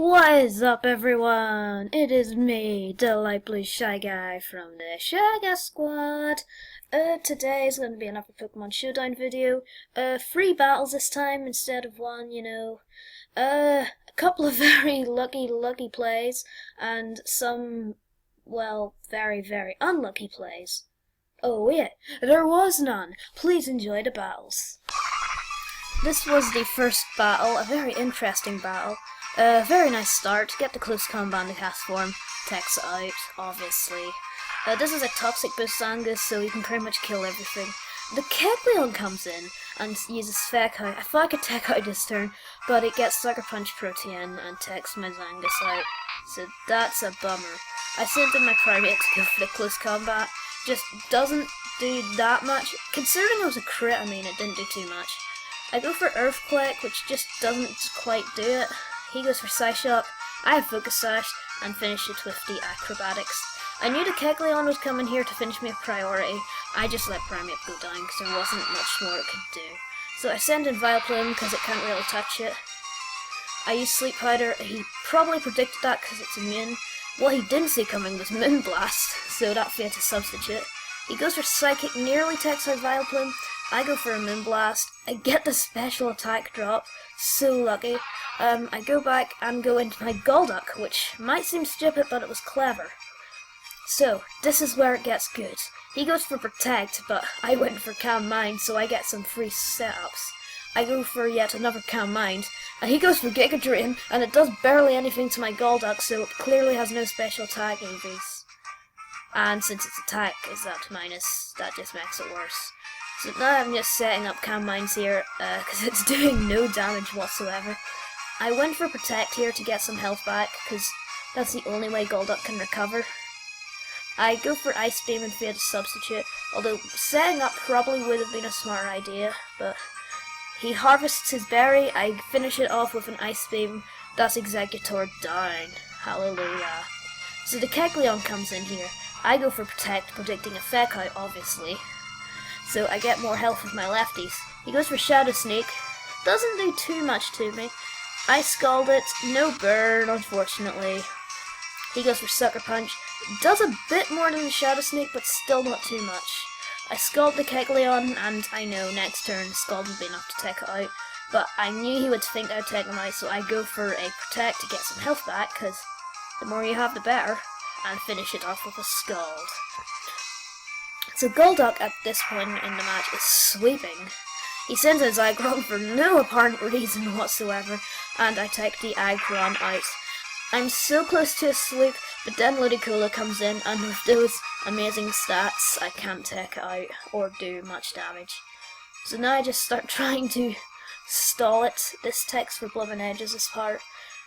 What is up, everyone? It is me, the light blue shy guy from the Shy Guy Squad. Today is going to be another Pokemon Showdown video. 3 battles this time instead of 1, you know. A couple of very lucky plays, and some, well, very unlucky plays. Oh yeah, there was none. Please enjoy the battles. This was the first battle, a very interesting battle. Very nice start. Get the close combat in the cast form. Takes it out, obviously. This is a toxic boost Angus, so you can pretty much kill everything. The Kegleon comes in and uses Fake Out. I thought I could take out this turn, but it gets Sucker Punch Protein and takes my Zangus out. So that's a bummer. I sent in my Primate to go for the close combat. Just doesn't do that much. Considering it was a crit, I mean, it didn't do too much. I go for Earthquake, which just doesn't quite do it. He goes for Psyshock, I have Focus Sash, and finish it with the Acrobatics. I knew the Kegleon was coming here to finish me a priority. I just let Primate go down because there wasn't much more it could do. So I send in Vileplume because it can't really touch it. I use Sleep Powder. He probably predicted that because it's immune. What he didn't see coming was Moonblast, so that failed to substitute. He goes for Psychic, nearly takes out Vileplume. I go for a Moonblast. I get the special attack drop. So lucky. I go back and go into my Golduck, which might seem stupid, but it was clever. So, this is where it gets good. He goes for Protect, but I went for Calm Mind, so I get some free setups. I go for yet another Calm Mind, and he goes for Giga Drain, and it does barely anything to my Golduck, so it clearly has no special attack EVs. And since its attack is at minus, that just makes it worse. So now I'm just setting up Calm Minds here, because it's doing no damage whatsoever. I went for Protect here to get some health back, because that's the only way Golduck can recover. I go for Ice Beam and fail to substitute, although setting up probably would have been a smart idea, but he harvests his berry, I finish it off with an Ice Beam, that's Executor down. Hallelujah. So the Kegleon comes in here. I go for Protect, predicting a Fake Out, obviously. So I get more health with my lefties. He goes for Shadow Sneak. Doesn't do too much to me. I Scald it. No burn, unfortunately. He goes for Sucker Punch. Does a bit more than the Shadow Sneak, but still not too much. I Scald the Kegleon, and I know next turn Scald would be enough to take it out. But I knew he would think I'd take him out, so I go for a Protect to get some health back, because the more you have, the better. And finish it off with a Scald. So Golduck at this point in the match is sweeping. He sends a Zygon for no apparent reason whatsoever, and I take the Aggron out. I'm so close to a sweep, but then Ludicolo comes in, and with those amazing stats, I can't take it out or do much damage. So now I just start trying to stall it. This takes for Blood and Edges this part,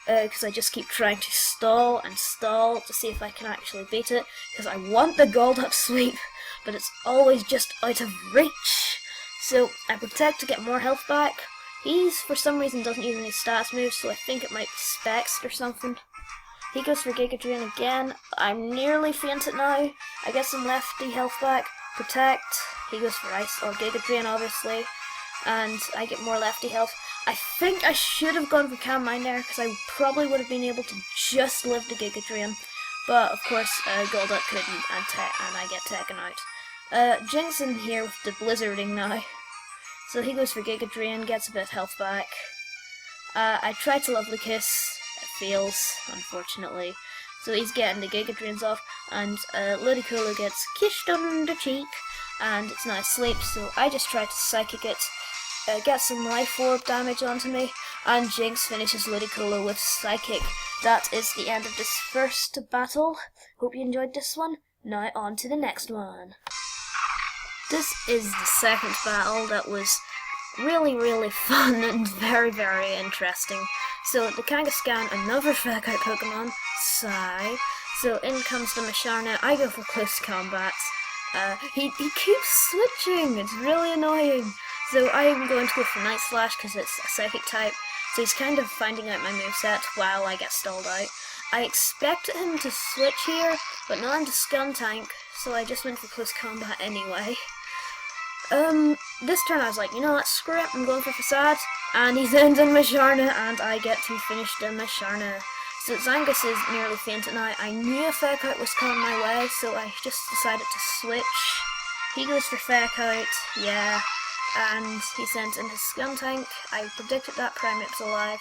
because I just keep trying to stall and stall to see if I can actually beat it, because I want the Golduck sweep, but it's always just out of reach. So I Protect to get more health back. He's, for some reason, doesn't use any stats moves, so I think it might be Specs or something. He goes for Giga Drain again. I'm nearly fainted now. I get some lefty health back. Protect. He goes for Ice or Giga Drain, obviously. And I get more lefty health. I think I should have gone for Calm Mind there, because I probably would have been able to just live the Giga Drain. But, of course, Golduck couldn't, and I get taken out. Jynx in here with the Blizzarding now. So he goes for Giga Drain, gets a bit of health back. I try to Lovely Kiss. It fails, unfortunately. So he's getting the Giga Drains off, and Ludicolo gets kissed on the cheek, and it's now asleep, so I just try to Psychic it, get some Life Orb damage onto me, and Jynx finishes Ludicolo with Psychic. That is the end of this first battle. Hope you enjoyed this one. Now on to the next one. This is the second battle that was really fun and very interesting. So the Kangaskhan, another Fake Out Pokemon, Sigh. So in comes the Masharna. I go for close combat. He keeps switching, it's really annoying. So I'm going to go for Night Slash because it's a Psychic type. So he's kind of finding out my moveset while I get stalled out. I expected him to switch here, but now I'm the Skuntank, so I just went for close combat anyway. This turn I was like, you know what, screw it, I'm going for Facade, and he sends in Masharna, and I get to finish the Masharna. So Zangus is nearly fainted now. I knew a fake out was coming my way, so I just decided to switch. He goes for fake out, yeah, and he sends in his Skuntank. I predicted that Primeape's alive.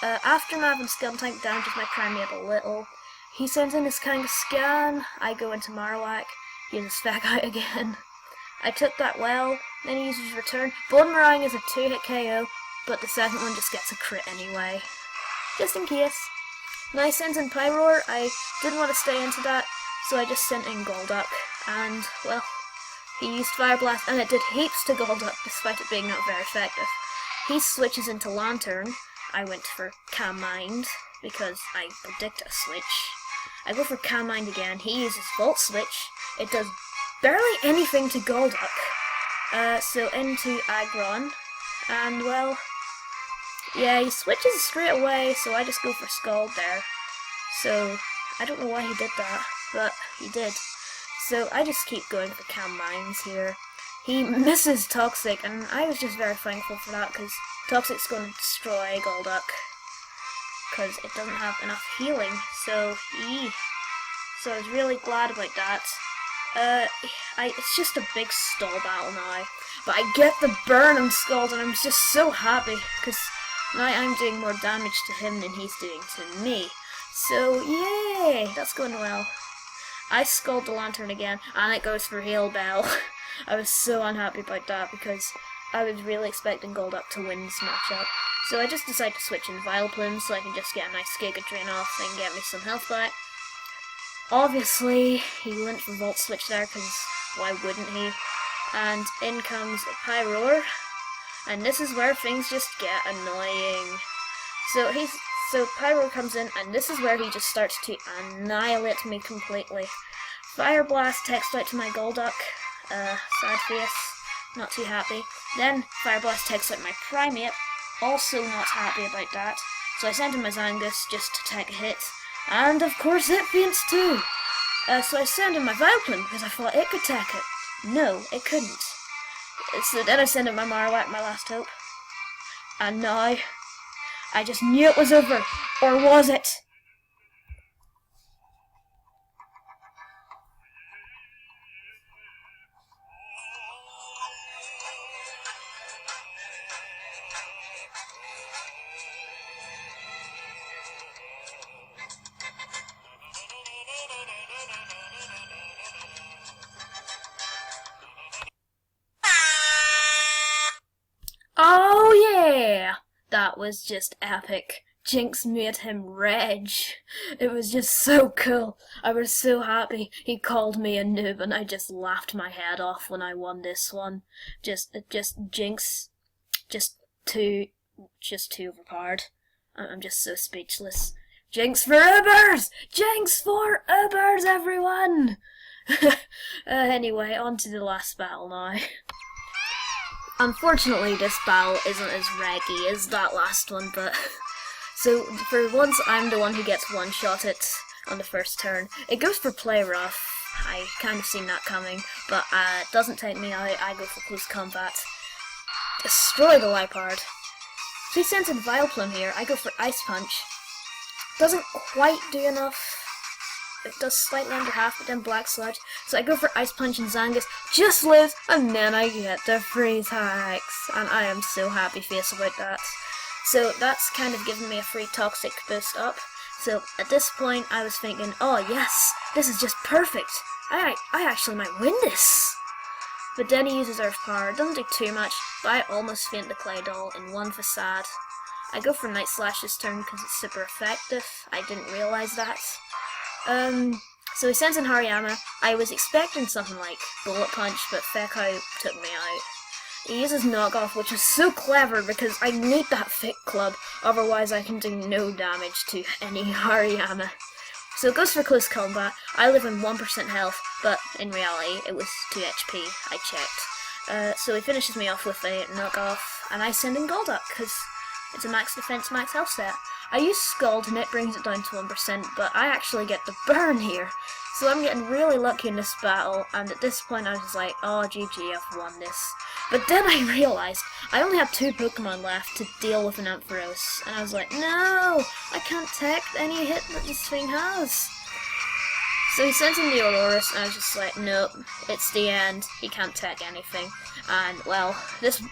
Aftermath and Skuntank damages my Primeape a little. He sends in his Kangaskhan. I go into Marowak. He uses fake out again. I took that well, then he uses return. Boomerang is a 2-hit KO, but the second one just gets a crit anyway. Just in case. Now I sent in Pyroar. I didn't want to stay into that, so I just sent in Golduck. And, well, he used Fire Blast, and it did heaps to Golduck, despite it being not very effective. He switches into Lantern. I went for Calm Mind, because I predict a switch. I go for Calm Mind again. He uses Volt Switch. It does barely anything to Golduck. So into Aggron. And, well, yeah, he switches straight away, so I just go for Scald there. So, I don't know why he did that, but he did. So, I just keep going for Calm Minds here. He misses Toxic, and I was just very thankful for that, because Toxic's going to destroy Golduck. Because it doesn't have enough healing, so I was really glad about that. It's just a big stall battle now, but I get the burn on Scald, and I'm just so happy, because now I'm doing more damage to him than he's doing to me. So, yay! That's going well. I Scald the Lantern again, and it goes for Hail Bell. I was so unhappy about that, because I was really expecting Golduck to win this matchup. So I just decided to switch in Vileplume so I can just get a nice Giga Drain off and get me some health back. Obviously, he went for Volt Switch there, because why wouldn't he? And in comes a Pyroar, and this is where things just get annoying. So Pyroar comes in, and this is where he just starts to annihilate me completely. Fire Blast text out to my Golduck, sad face, not too happy. Then Fire Blast text out my Primeape, also not happy about that. So I sent in my Zangus just to take a hit. And of course it faints too. So I sent in my Vileplume because I thought it could take it. No, it couldn't. So then I sent in my Marowak, my last hope. And now, I just knew it was over. Or was it? Oh yeah! That was just epic. Jynx made him rage. It was just so cool. I was so happy. He called me a noob and I just laughed my head off when I won this one. Just Jynx, just too overpowered. I'm just so speechless. Jynx for Ubers! Jynx for Ubers, everyone! Anyway, on to the last battle now. Unfortunately, this battle isn't as raggy as that last one, but... So, for once, I'm the one who gets one-shotted on the first turn. It goes for Play Rough. I kind of seen that coming, but it doesn't take me out. I go for Close Combat. Destroy the Liepard. So he sends in Vileplume here. I go for Ice Punch. Doesn't quite do enough. It does slightly under half, but then Black Sludge. So I go for Ice Punch and Zangus, just lives, and then I get the Freeze Hacks. And I am so happy face about that. So that's kind of given me a free Toxic boost up. So at this point, I was thinking, oh yes, this is just perfect. I actually might win this. But then he uses Earth Power. Doesn't do too much, but I almost faint the Clay Doll in one facade. I go for Night Slash this turn because it's super effective. I didn't realise that. So he sends in Hariyama. I was expecting something like Bullet Punch, but Fekau took me out. He uses Knockoff, which is so clever because I need that Thick Club, otherwise I can do no damage to any Hariyama. So it goes for Close Combat. I live on 1% health, but in reality it was 2 HP, I checked. So he finishes me off with a Knockoff, and I send in Golduck, because it's a max defense, max health set. I use Scald and it brings it down to 1%, but I actually get the burn here. So I'm getting really lucky in this battle, and at this point I was like, oh GG, I've won this. But then I realised I only have 2 Pokemon left to deal with an Ampharos, and I was like, no, I can't take any hit that this thing has. So he sent in the Aurorus, and I was just like, nope, it's the end, he can't take anything. And, well,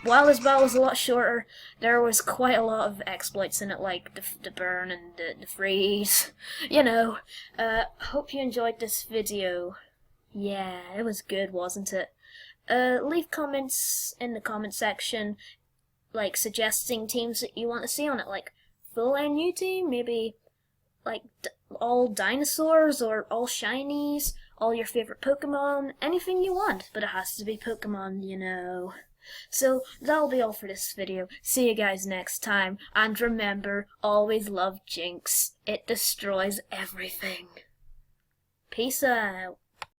while this battle was a lot shorter, there was quite a lot of exploits in it, like the burn and the freeze. You know, hope you enjoyed this video. Yeah, it was good, wasn't it? Leave comments in the comment section, like, suggesting teams that you want to see on it, like, full NU team, maybe, like, all dinosaurs, or all shinies, all your favorite Pokemon, anything you want, but it has to be Pokemon, you know. So, that'll be all for this video. See you guys next time, and remember, always love Jynx. It destroys everything. Peace out.